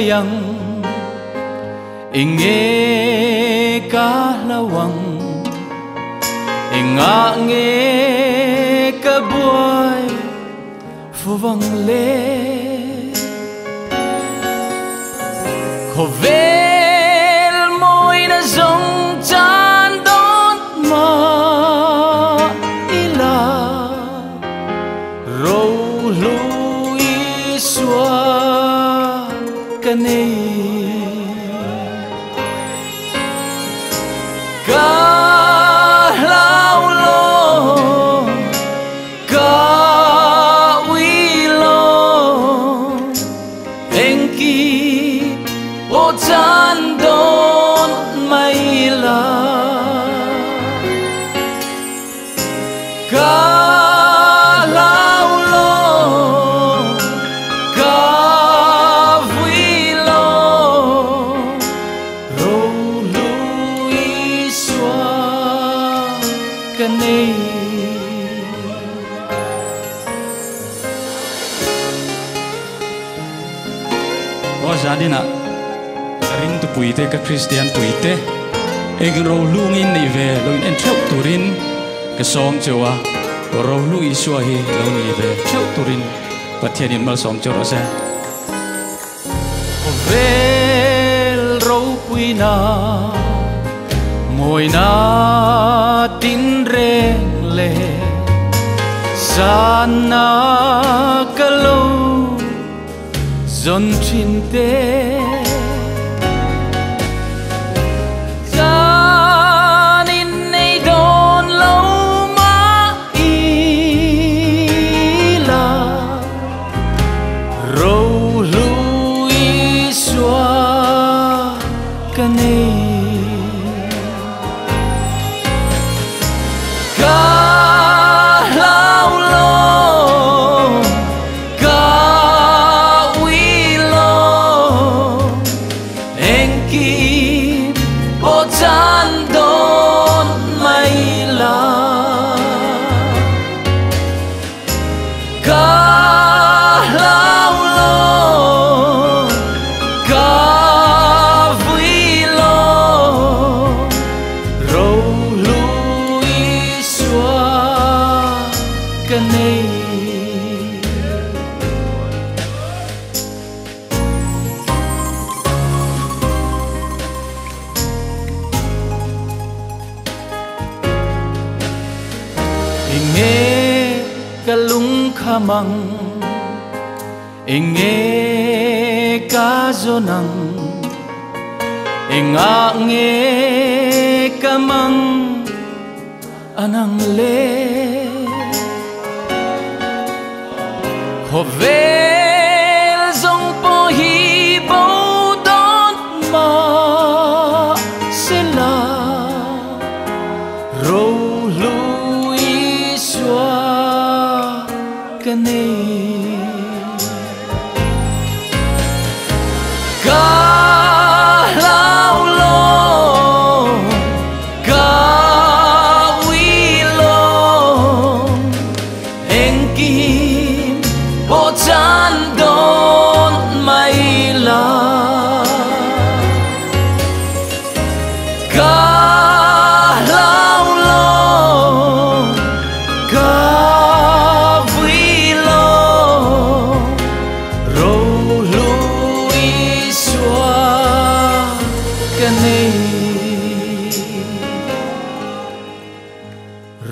yang inge kalawang inga nge kabuay fuvang le kovel moy na zong chan don ma ila ro lu iswa kanei Chan don mai la ka lao lo ka vui lo ro lu iswa kanei o zadina ring tu puite ka Christian puite eng ro lungin nei ve loin en chau turin ka som chewa ro lu iswa hi lo ni ve chau turin pathian in mal som choro sa vel ro puina moina tin reng le sana kalo zon chin te inge kalung khamang inge kazonang inga nge kamang anang le kovel zong po hi bo don ma sila ro lu kanei ka lao lo ka wi lo engkin po chan don mai la ka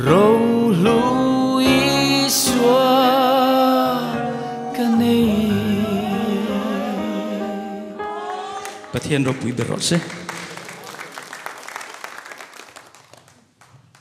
ro lu iswa kanei pathian ro pui berot se